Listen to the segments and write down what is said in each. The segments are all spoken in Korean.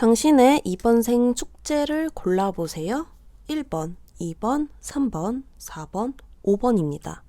당신의 이번 생 숙제를 골라보세요. 1번, 2번, 3번, 4번, 5번입니다.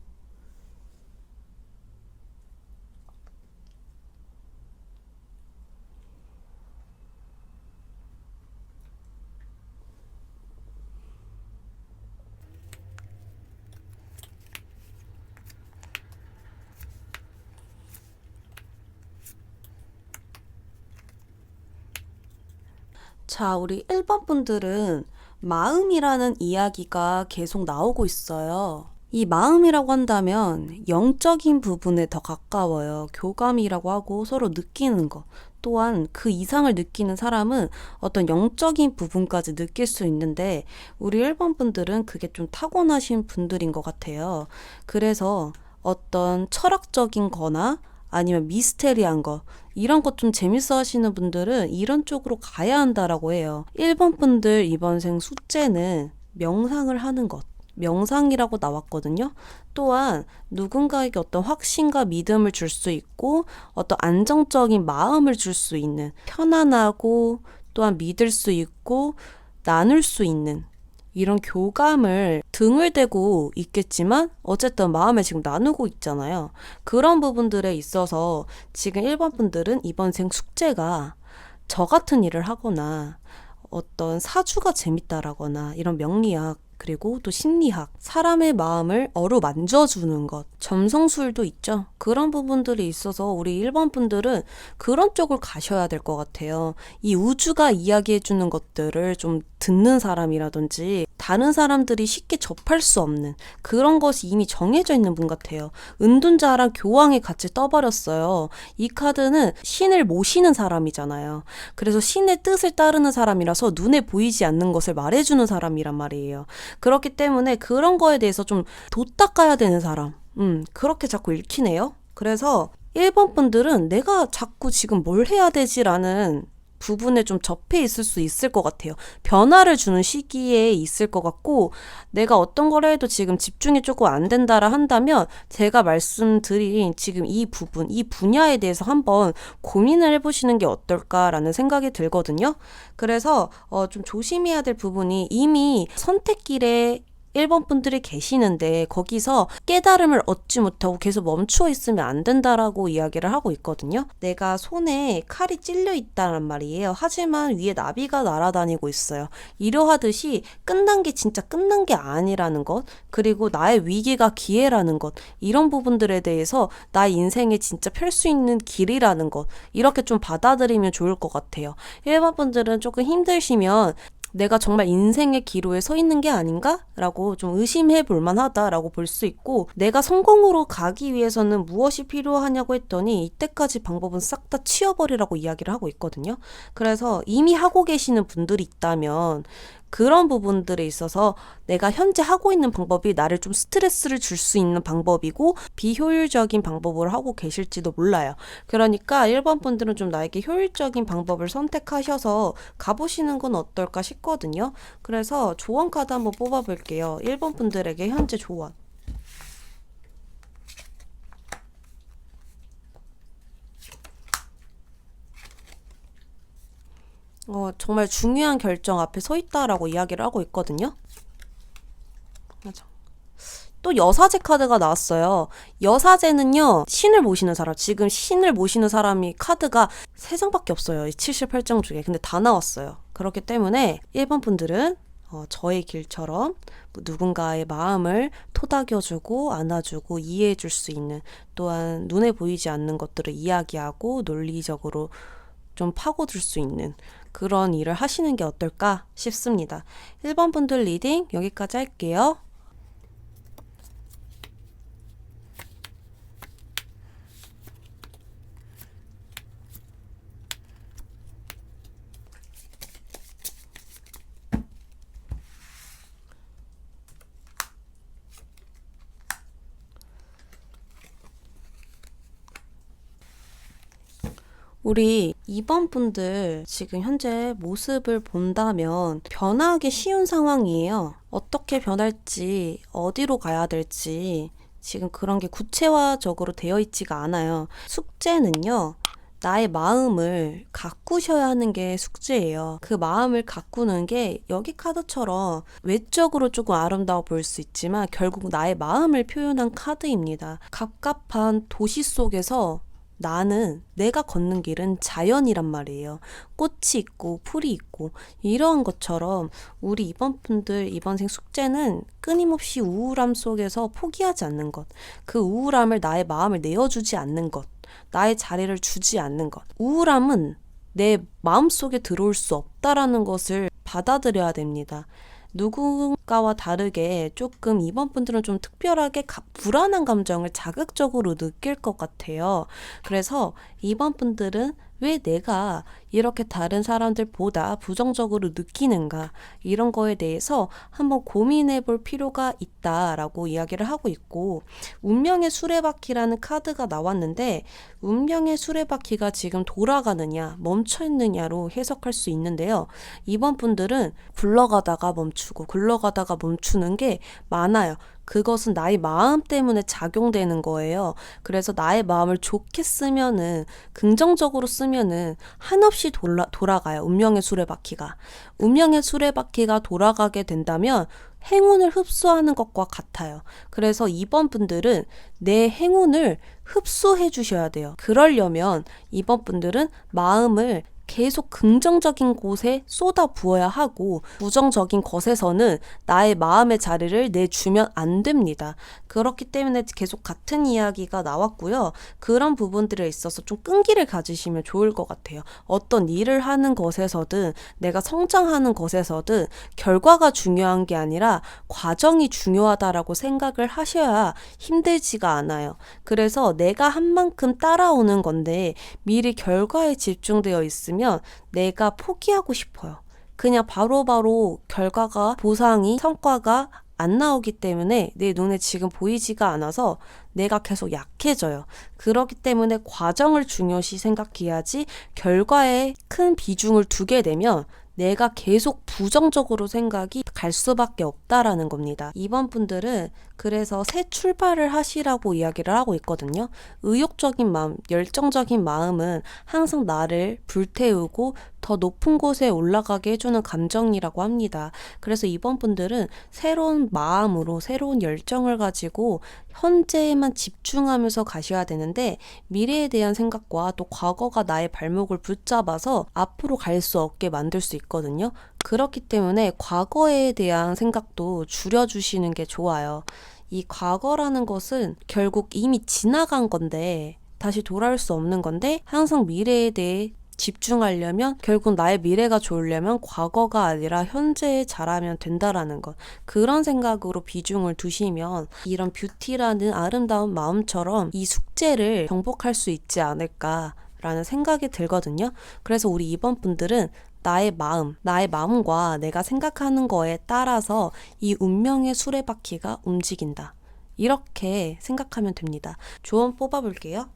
자, 우리 1번 분들은 마음이라는 이야기가 계속 나오고 있어요. 이 마음이라고 한다면 영적인 부분에 더 가까워요. 교감이라고 하고 서로 느끼는 것. 또한 그 이상을 느끼는 사람은 어떤 영적인 부분까지 느낄 수 있는데 우리 1번 분들은 그게 좀 타고나신 분들인 것 같아요. 그래서 어떤 철학적인 거나 아니면 미스테리한 거 이런 것 좀 재밌어 하시는 분들은 이런 쪽으로 가야 한다라고 해요. 1번 분들 이번 생 숙제는 명상을 하는 것. 명상이라고 나왔거든요. 또한 누군가에게 어떤 확신과 믿음을 줄 수 있고 어떤 안정적인 마음을 줄 수 있는 편안하고 또한 믿을 수 있고 나눌 수 있는 이런 교감을 등을 대고 있겠지만 어쨌든 마음에 지금 나누고 있잖아요. 그런 부분들에 있어서 지금 1번 분들은 이번 생 숙제가 저 같은 일을 하거나 어떤 사주가 재밌다라거나 이런 명리학 그리고 또 심리학, 사람의 마음을 어루만져주는 것, 점성술도 있죠. 그런 부분들이 있어서 우리 1번 분들은 그런 쪽을 가셔야 될 것 같아요. 이 우주가 이야기해주는 것들을 좀 듣는 사람이라든지 다른 사람들이 쉽게 접할 수 없는 그런 것이 이미 정해져 있는 분 같아요. 은둔자랑 교황이 같이 떠버렸어요. 이 카드는 신을 모시는 사람이잖아요. 그래서 신의 뜻을 따르는 사람이라서 눈에 보이지 않는 것을 말해주는 사람이란 말이에요. 그렇기 때문에 그런 거에 대해서 좀 돛닦아야 되는 사람. 그렇게 자꾸 읽히네요. 그래서 1번 분들은 내가 자꾸 지금 뭘 해야 되지라는 부분에 좀 접해 있을 수 있을 것 같아요. 변화를 주는 시기에 있을 것 같고 내가 어떤 걸 해도 지금 집중이 조금 안 된다라 한다면 제가 말씀드린 지금 이 부분, 이 분야에 대해서 한번 고민을 해보시는 게 어떨까라는 생각이 들거든요. 그래서 좀 조심해야 될 부분이 이미 선택길에 1번 분들이 계시는데 거기서 깨달음을 얻지 못하고 계속 멈추어 있으면 안 된다라고 이야기를 하고 있거든요. 내가 손에 칼이 찔려 있다는 말이에요. 하지만 위에 나비가 날아다니고 있어요. 이러하듯이 끝난 게 진짜 끝난 게 아니라는 것, 그리고 나의 위기가 기회라는 것, 이런 부분들에 대해서 나 인생에 진짜 펼 수 있는 길이라는 것, 이렇게 좀 받아들이면 좋을 것 같아요. 1번 분들은 조금 힘드시면 내가 정말 인생의 기로에 서 있는 게 아닌가? 라고 좀 의심해 볼 만하다라고 볼 수 있고 내가 성공으로 가기 위해서는 무엇이 필요하냐고 했더니 이때까지 방법은 싹 다 치워버리라고 이야기를 하고 있거든요. 그래서 이미 하고 계시는 분들이 있다면 그런 부분들에 있어서 내가 현재 하고 있는 방법이 나를 좀 스트레스를 줄 수 있는 방법이고 비효율적인 방법을 하고 계실지도 몰라요. 그러니까 1번 분들은 좀 나에게 효율적인 방법을 선택하셔서 가보시는 건 어떨까 싶거든요. 그래서 조언 카드 한번 뽑아볼게요. 1번 분들에게 현재 조언. 정말 중요한 결정 앞에 서 있다라고 이야기를 하고 있거든요. 맞아. 또 여사제 카드가 나왔어요. 여사제는요, 신을 모시는 사람. 지금 신을 모시는 사람이 카드가 3장밖에 없어요. 이 78장 중에. 근데 다 나왔어요. 그렇기 때문에 1번 분들은 저의 길처럼 누군가의 마음을 토닥여주고 안아주고 이해해줄 수 있는, 또한 눈에 보이지 않는 것들을 이야기하고 논리적으로 좀 파고들 수 있는 그런 일을 하시는 게 어떨까 싶습니다. 1번 분들 리딩 여기까지 할게요. 우리 2번 분들 지금 현재 모습을 본다면 변화하기 쉬운 상황이에요. 어떻게 변할지, 어디로 가야 될지 지금 그런 게 구체화적으로 되어 있지가 않아요. 숙제는요, 나의 마음을 가꾸셔야 하는 게 숙제예요. 그 마음을 가꾸는 게 여기 카드처럼 외적으로 조금 아름다워 보일 수 있지만 결국 나의 마음을 표현한 카드입니다. 갑갑한 도시 속에서 나는 내가 걷는 길은 자연이란 말이에요. 꽃이 있고 풀이 있고 이러한 것처럼 우리 이번 분들 이번 생 숙제는 끊임없이 우울함 속에서 포기하지 않는 것. 그 우울함을 나의 마음을 내어주지 않는 것. 나의 자리를 주지 않는 것. 우울함은 내 마음속에 들어올 수 없다라는 것을 받아들여야 됩니다. 누군가와 다르게 조금 이번 분들은 좀 특별하게 불안한 감정을 자극적으로 느낄 것 같아요. 그래서 이번 분들은 왜 내가 이렇게 다른 사람들보다 부정적으로 느끼는가 이런 거에 대해서 한번 고민해 볼 필요가 있다라고 이야기를 하고 있고 운명의 수레바퀴라는 카드가 나왔는데 운명의 수레바퀴가 지금 돌아가느냐 멈춰 있느냐로 해석할 수 있는데요. 이번 분들은 굴러가다가 멈추고 굴러가다가 멈추는 게 많아요. 그것은 나의 마음 때문에 작용되는 거예요. 그래서 나의 마음을 좋게 쓰면은 긍정적으로 쓰면은 한없이 돌아가요. 운명의 수레바퀴가. 운명의 수레바퀴가 돌아가게 된다면 행운을 흡수하는 것과 같아요. 그래서 이번 분들은 내 행운을 흡수해 주셔야 돼요. 그러려면 이번 분들은 마음을 계속 긍정적인 곳에 쏟아 부어야 하고 부정적인 것에서는 나의 마음의 자리를 내주면 안 됩니다. 그렇기 때문에 계속 같은 이야기가 나왔고요. 그런 부분들에 있어서 좀 끈기를 가지시면 좋을 것 같아요. 어떤 일을 하는 것에서든 내가 성장하는 것에서든 결과가 중요한 게 아니라 과정이 중요하다라고 생각을 하셔야 힘들지가 않아요. 그래서 내가 한 만큼 따라오는 건데 미리 결과에 집중되어 있으면 내가 포기하고 싶어요. 그냥 바로바로 결과가 보상이 성과가 안 나오기 때문에 내 눈에 지금 보이지가 않아서 내가 계속 약해져요. 그렇기 때문에 과정을 중요시 생각해야지 결과에 큰 비중을 두게 되면 내가 계속 부정적으로 생각이 갈 수밖에 없다라는 겁니다. 이번 분들은 그래서 새 출발을 하시라고 이야기를 하고 있거든요. 의욕적인 마음, 열정적인 마음은 항상 나를 불태우고 더 높은 곳에 올라가게 해주는 감정이라고 합니다. 그래서 이번 분들은 새로운 마음으로 새로운 열정을 가지고 현재에만 집중하면서 가셔야 되는데 미래에 대한 생각과 또 과거가 나의 발목을 붙잡아서 앞으로 갈 수 없게 만들 수 있거든요. 그렇기 때문에 과거에 대한 생각도 줄여주시는 게 좋아요. 이 과거라는 것은 결국 이미 지나간 건데 다시 돌아올 수 없는 건데 항상 미래에 대해 집중하려면 결국 나의 미래가 좋으려면 과거가 아니라 현재에 잘하면 된다라는 것. 그런 생각으로 비중을 두시면 이런 뷰티라는 아름다운 마음처럼 이 숙제를 정복할 수 있지 않을까라는 생각이 들거든요. 그래서 우리 이번 분들은 나의 마음과 내가 생각하는 거에 따라서 이 운명의 수레바퀴가 움직인다. 이렇게 생각하면 됩니다. 조언 뽑아볼게요.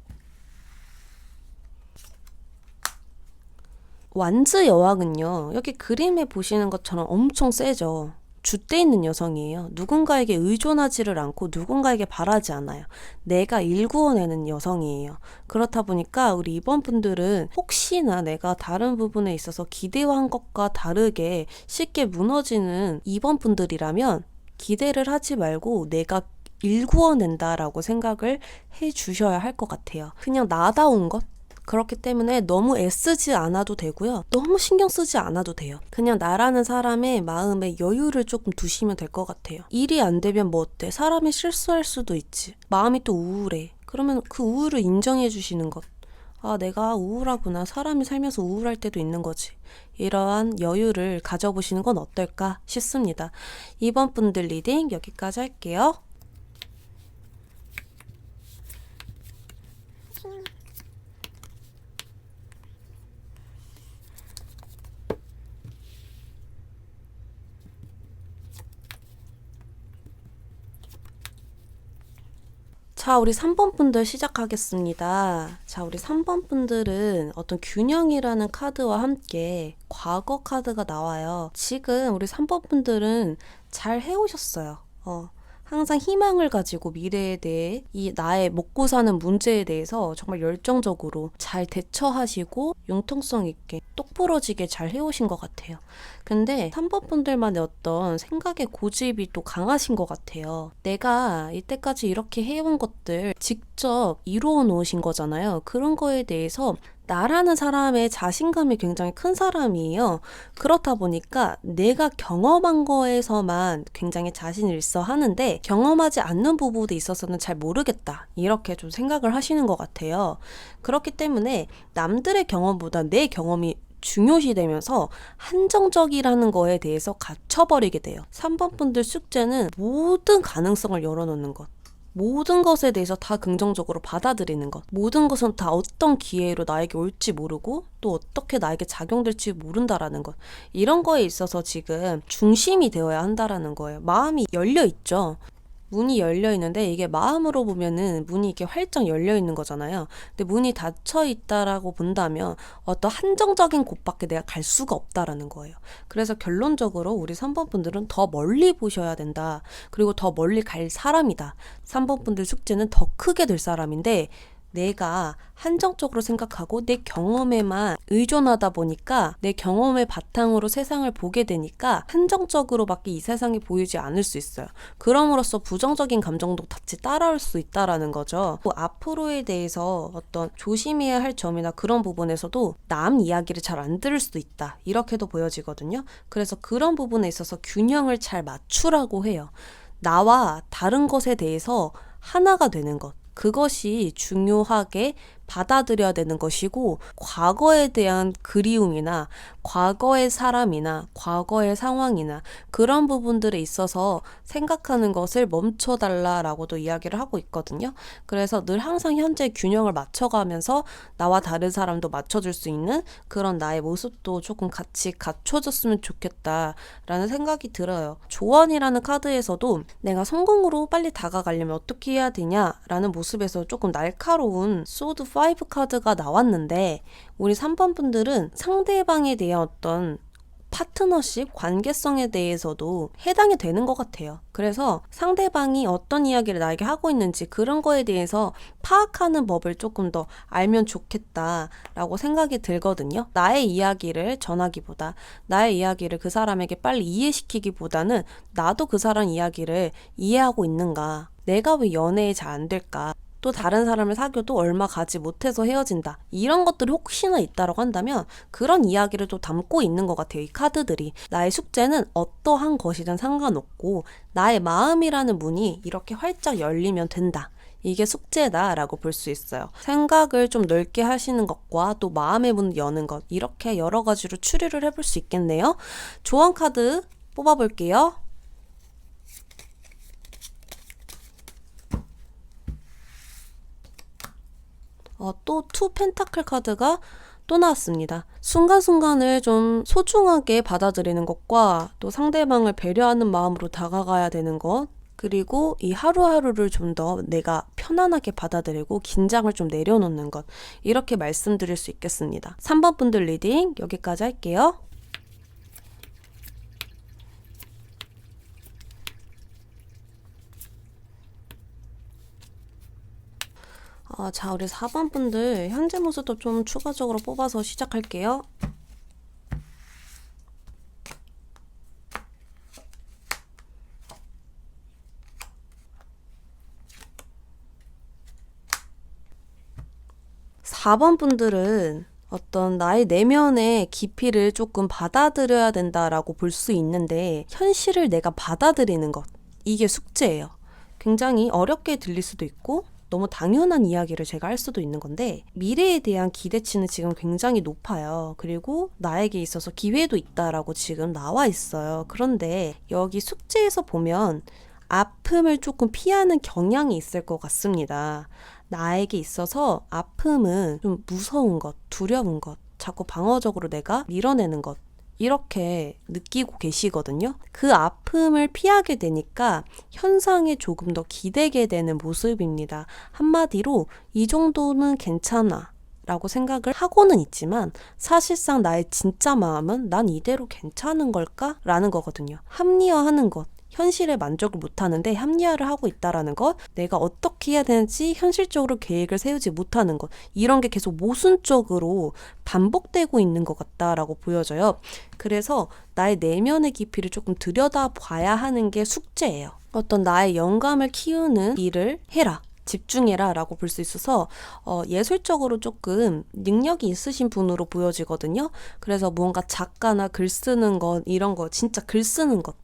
완즈 여왕은요, 여기 그림에 보시는 것처럼 엄청 세죠. 줏대 있는 여성이에요. 누군가에게 의존하지를 않고 누군가에게 바라지 않아요. 내가 일구어내는 여성이에요. 그렇다 보니까 우리 이번 분들은 혹시나 내가 다른 부분에 있어서 기대한 것과 다르게 쉽게 무너지는 이번 분들이라면 기대를 하지 말고 내가 일구어낸다라고 생각을 해 주셔야 할 것 같아요. 그냥 나다운 것? 그렇기 때문에 너무 애쓰지 않아도 되고요. 너무 신경 쓰지 않아도 돼요. 그냥 나라는 사람의 마음에 여유를 조금 두시면 될 것 같아요. 일이 안 되면 뭐 어때? 사람이 실수할 수도 있지. 마음이 또 우울해. 그러면 그 우울을 인정해 주시는 것. 아, 내가 우울하구나. 사람이 살면서 우울할 때도 있는 거지. 이러한 여유를 가져보시는 건 어떨까 싶습니다. 이번 분들 리딩 여기까지 할게요. 자, 우리 3번 분들 시작하겠습니다. 자, 우리 3번 분들은 어떤 균형이라는 카드와 함께 과거 카드가 나와요. 지금 우리 3번 분들은 잘 해오셨어요. 항상 희망을 가지고 미래에 대해 이 나의 먹고 사는 문제에 대해서 정말 열정적으로 잘 대처하시고 융통성 있게 똑부러지게 잘 해오신 것 같아요. 근데 3번 분들만의 어떤 생각의 고집이 또 강하신 것 같아요. 내가 이때까지 이렇게 해온 것들 직접 이루어 놓으신 거잖아요. 그런 거에 대해서 나라는 사람의 자신감이 굉장히 큰 사람이에요. 그렇다 보니까 내가 경험한 거에서만 굉장히 자신을 있어 하는데 경험하지 않는 부분에 있어서는 잘 모르겠다. 이렇게 좀 생각을 하시는 것 같아요. 그렇기 때문에 남들의 경험보다 내 경험이 중요시되면서 한정적이라는 거에 대해서 갇혀버리게 돼요. 3번 분들 숙제는 모든 가능성을 열어놓는 것. 모든 것에 대해서 다 긍정적으로 받아들이는 것. 모든 것은 다 어떤 기회로 나에게 올지 모르고 또 어떻게 나에게 작용될지 모른다라는 것. 이런 거에 있어서 지금 중심이 되어야 한다라는 거예요. 마음이 열려 있죠. 문이 열려 있는데 이게 마음으로 보면은 문이 이렇게 활짝 열려 있는 거잖아요. 근데 문이 닫혀 있다라고 본다면 어떤 한정적인 곳밖에 내가 갈 수가 없다라는 거예요. 그래서 결론적으로 우리 3번 분들은 더 멀리 보셔야 된다. 그리고 더 멀리 갈 사람이다. 3번 분들 숙제는 더 크게 될 사람인데 내가 한정적으로 생각하고 내 경험에만 의존하다 보니까 내 경험의 바탕으로 세상을 보게 되니까 한정적으로밖에 이 세상이 보이지 않을 수 있어요. 그럼으로써 부정적인 감정도 같이 따라올 수 있다라는 거죠. 앞으로에 대해서 어떤 조심해야 할 점이나 그런 부분에서도 남 이야기를 잘 안 들을 수도 있다. 이렇게도 보여지거든요. 그래서 그런 부분에 있어서 균형을 잘 맞추라고 해요. 나와 다른 것에 대해서 하나가 되는 것. 그것이 중요하게 받아들여야 되는 것이고 과거에 대한 그리움이나 과거의 사람이나 과거의 상황이나 그런 부분들에 있어서 생각하는 것을 멈춰달라라고도 이야기를 하고 있거든요. 그래서 늘 항상 현재 균형을 맞춰가면서 나와 다른 사람도 맞춰줄 수 있는 그런 나의 모습도 조금 같이 갖춰졌으면 좋겠다라는 생각이 들어요. 조언이라는 카드에서도 내가 성공으로 빨리 다가가려면 어떻게 해야 되냐라는 모습에서 조금 날카로운 소드 5 카드가 나왔는데 우리 3번 분들은 상대방에 대한 어떤 파트너십, 관계성에 대해서도 해당이 되는 것 같아요. 그래서 상대방이 어떤 이야기를 나에게 하고 있는지 그런 거에 대해서 파악하는 법을 조금 더 알면 좋겠다라고 생각이 들거든요. 나의 이야기를 전하기보다 나의 이야기를 그 사람에게 빨리 이해시키기보다는 나도 그 사람 이야기를 이해하고 있는가? 내가 왜 연애에 잘 안 될까? 또 다른 사람을 사귀어도 얼마 가지 못해서 헤어진다. 이런 것들이 혹시나 있다고 한다면 그런 이야기를 또 담고 있는 것 같아요. 이 카드들이. 나의 숙제는 어떠한 것이든 상관없고 나의 마음이라는 문이 이렇게 활짝 열리면 된다. 이게 숙제다라고 볼 수 있어요. 생각을 좀 넓게 하시는 것과 또 마음의 문 여는 것 이렇게 여러 가지로 추리를 해볼 수 있겠네요. 조언 카드 뽑아볼게요. 또 투 펜타클 카드가 또 나왔습니다. 순간순간을 좀 소중하게 받아들이는 것과 또 상대방을 배려하는 마음으로 다가가야 되는 것 그리고 이 하루하루를 좀 더 내가 편안하게 받아들이고 긴장을 좀 내려놓는 것 이렇게 말씀드릴 수 있겠습니다. 3번 분들 리딩 여기까지 할게요. 자, 우리 4번 분들 현재 모습도 좀 추가적으로 뽑아서 시작할게요. 사 번 분들은 어떤 나의 내면의 깊이를 조금 받아들여야 된다라고 볼 수 있는데 현실을 내가 받아들이는 것 이게 숙제예요. 굉장히 어렵게 들릴 수도 있고 너무 당연한 이야기를 제가 할 수도 있는 건데 미래에 대한 기대치는 지금 굉장히 높아요. 그리고 나에게 있어서 기회도 있다라고 지금 나와 있어요. 그런데 여기 숙제에서 보면 아픔을 조금 피하는 경향이 있을 것 같습니다. 나에게 있어서 아픔은 좀 무서운 것, 두려운 것, 자꾸 방어적으로 내가 밀어내는 것 이렇게 느끼고 계시거든요. 그 아픔을 피하게 되니까 현상에 조금 더 기대게 되는 모습입니다. 한마디로 이 정도는 괜찮아 라고 생각을 하고는 있지만 사실상 나의 진짜 마음은 난 이대로 괜찮은 걸까? 라는 거거든요. 합리화하는 것. 현실에 만족을 못하는데 합리화를 하고 있다라는 것, 내가 어떻게 해야 되는지 현실적으로 계획을 세우지 못하는 것, 이런 게 계속 모순적으로 반복되고 있는 것 같다라고 보여져요. 그래서 나의 내면의 깊이를 조금 들여다봐야 하는 게 숙제예요. 어떤 나의 영감을 키우는 일을 해라. 집중해라 라고 볼 수 있어서 예술적으로 조금 능력이 있으신 분으로 보여지거든요. 그래서 무언가 작가나 글 쓰는 것, 이런 거, 진짜 글 쓰는 것,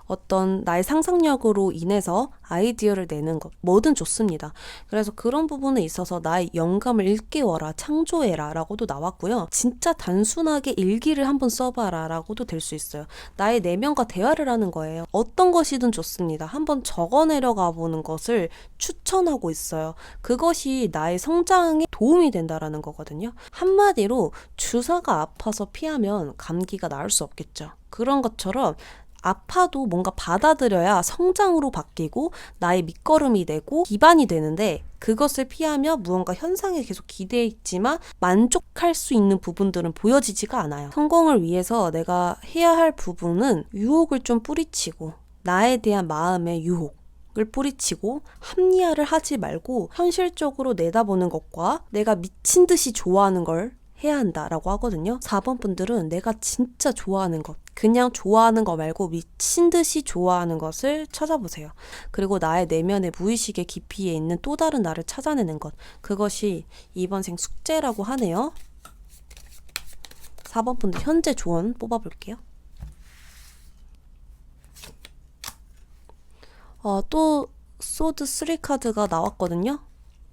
어떤 나의 상상력으로 인해서 아이디어를 내는 것, 뭐든 좋습니다. 그래서 그런 부분에 있어서 나의 영감을 일깨워라, 창조해라 라고도 나왔고요. 진짜 단순하게 일기를 한번 써봐라 라고도 될 수 있어요. 나의 내면과 대화를 하는 거예요. 어떤 것이든 좋습니다. 한번 적어내려가 보는 것을 추천하고 있어요. 그것이 나의 성장에 도움이 된다라는 거거든요. 한마디로 주사가 아파서 피하면 감기가 나을 수 없겠죠. 그런 것처럼 아파도 뭔가 받아들여야 성장으로 바뀌고 나의 밑거름이 되고 기반이 되는데, 그것을 피하며 무언가 현상에 계속 기대해 있지만 만족할 수 있는 부분들은 보여지지가 않아요. 성공을 위해서 내가 해야 할 부분은 유혹을 좀 뿌리치고, 나에 대한 마음의 유혹 을 뿌리치고 합리화를 하지 말고 현실적으로 내다보는 것과 내가 미친 듯이 좋아하는 걸 해야 한다라고 하거든요. 4번 분들은 내가 진짜 좋아하는 것, 그냥 좋아하는 거 말고 미친 듯이 좋아하는 것을 찾아보세요. 그리고 나의 내면의 무의식의 깊이에 있는 또 다른 나를 찾아내는 것, 그것이 이번 생 숙제라고 하네요. 4번 분들 현재 조언 뽑아볼게요. 또 소드 3 카드가 나왔거든요.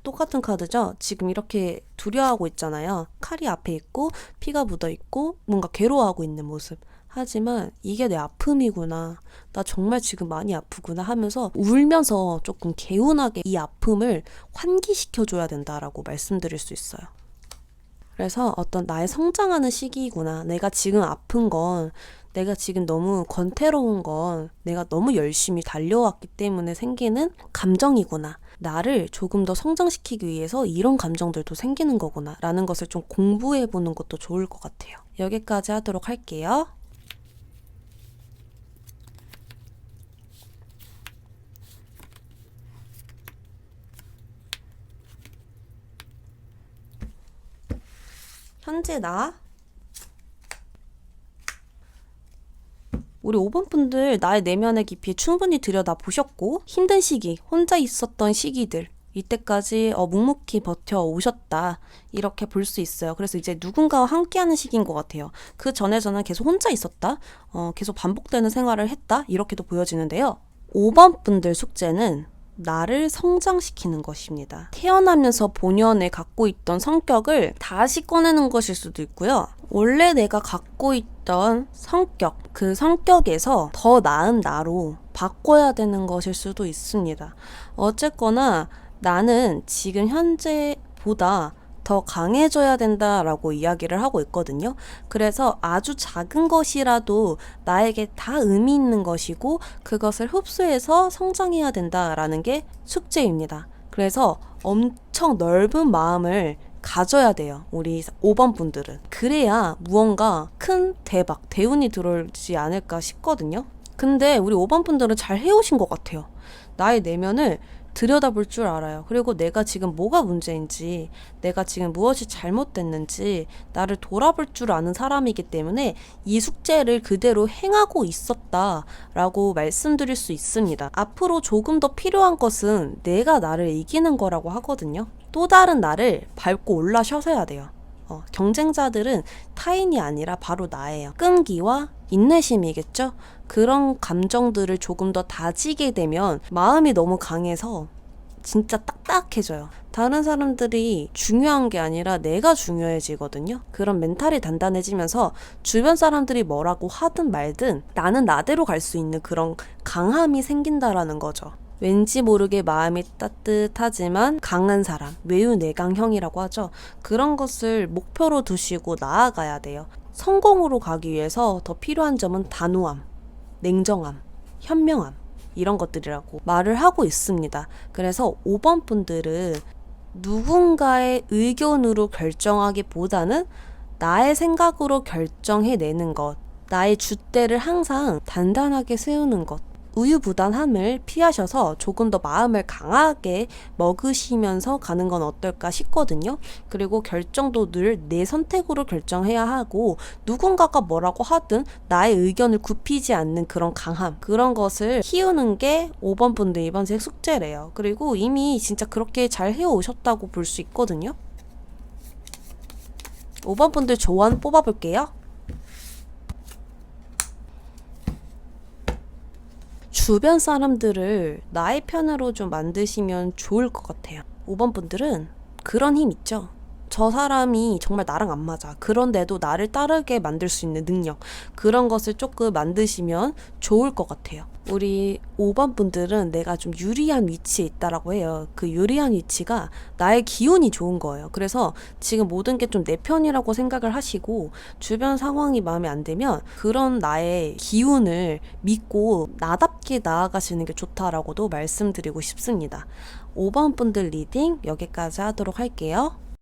똑같은 카드죠. 지금 이렇게 두려워하고 있잖아요. 칼이 앞에 있고 피가 묻어 있고 뭔가 괴로워하고 있는 모습. 하지만 이게 내 아픔이구나, 나 정말 지금 많이 아프구나 하면서 울면서 조금 개운하게 이 아픔을 환기시켜줘야 된다라고 말씀드릴 수 있어요. 그래서 어떤 나의 성장하는 시기이구나, 내가 지금 아픈 건, 내가 지금 너무 권태로운 건 내가 너무 열심히 달려왔기 때문에 생기는 감정이구나, 나를 조금 더 성장시키기 위해서 이런 감정들도 생기는 거구나 라는 것을 좀 공부해보는 것도 좋을 것 같아요. 여기까지 하도록 할게요. 현재 나, 우리 5번 분들 나의 내면의 깊이 충분히 들여다보셨고, 힘든 시기, 혼자 있었던 시기들, 이때까지 묵묵히 버텨오셨다, 이렇게 볼 수 있어요. 그래서 이제 누군가와 함께하는 시기인 것 같아요. 그 전에서는 계속 혼자 있었다, 계속 반복되는 생활을 했다, 이렇게도 보여지는데요. 5번 분들 숙제는 나를 성장시키는 것입니다. 태어나면서 본연에 갖고 있던 성격을 다시 꺼내는 것일 수도 있고요. 원래 내가 갖고 있던 성격, 그 성격에서 더 나은 나로 바꿔야 되는 것일 수도 있습니다. 어쨌거나 나는 지금 현재보다 더 강해져야 된다라고 이야기를 하고 있거든요. 그래서 아주 작은 것이라도 나에게 다 의미 있는 것이고 그것을 흡수해서 성장해야 된다라는 게 숙제입니다. 그래서 엄청 넓은 마음을 가져야 돼요. 우리 5번 분들은. 그래야 무언가 큰 대박, 대운이 들어오지 않을까 싶거든요. 근데 우리 5번 분들은 잘 해오신 것 같아요. 나의 내면을 들여다볼 줄 알아요. 그리고 내가 지금 뭐가 문제인지, 내가 지금 무엇이 잘못됐는지 나를 돌아볼 줄 아는 사람이기 때문에 이 숙제를 그대로 행하고 있었다라고 말씀드릴 수 있습니다. 앞으로 조금 더 필요한 것은 내가 나를 이기는 거라고 하거든요. 또 다른 나를 밟고 올라서셔야 돼요. 경쟁자들은 타인이 아니라 바로 나예요. 끈기와 인내심이겠죠? 그런 감정들을 조금 더 다지게 되면 마음이 너무 강해서 진짜 딱딱해져요. 다른 사람들이 중요한 게 아니라 내가 중요해지거든요. 그런 멘탈이 단단해지면서 주변 사람들이 뭐라고 하든 말든 나는 나대로 갈 수 있는 그런 강함이 생긴다라는 거죠. 왠지 모르게 마음이 따뜻하지만 강한 사람, 외유 내강형이라고 하죠. 그런 것을 목표로 두시고 나아가야 돼요. 성공으로 가기 위해서 더 필요한 점은 단호함, 냉정함, 현명함, 이런 것들이라고 말을 하고 있습니다. 그래서 5번 분들은 누군가의 의견으로 결정하기보다는 나의 생각으로 결정해내는 것, 나의 줏대를 항상 단단하게 세우는 것, 우유부단함을 피하셔서 조금 더 마음을 강하게 먹으시면서 가는 건 어떨까 싶거든요. 그리고 결정도 늘 내 선택으로 결정해야 하고 누군가가 뭐라고 하든 나의 의견을 굽히지 않는 그런 강함, 그런 것을 키우는 게 5번 분들 이번생 숙제래요. 그리고 이미 진짜 그렇게 잘 해오셨다고 볼 수 있거든요. 5번 분들 조언 뽑아볼게요. 주변 사람들을 나의 편으로 좀 만드시면 좋을 것 같아요. 5번 분들은 그런 힘 있죠. 저 사람이 정말 나랑 안 맞아. 그런데도 나를 따르게 만들 수 있는 능력. 그런 것을 조금 만드시면 좋을 것 같아요. 우리 5번 분들은 내가 좀 유리한 위치에 있다라고 해요. 그 유리한 위치가 나의 기운이 좋은 거예요. 그래서 지금 모든 게 좀 내 편이라고 생각을 하시고 주변 상황이 마음에 안 들면 그런 나의 기운을 믿고 나답게 나아가시는 게 좋다라고도 말씀드리고 싶습니다. 5번 분들 리딩 여기까지 하도록 할게요.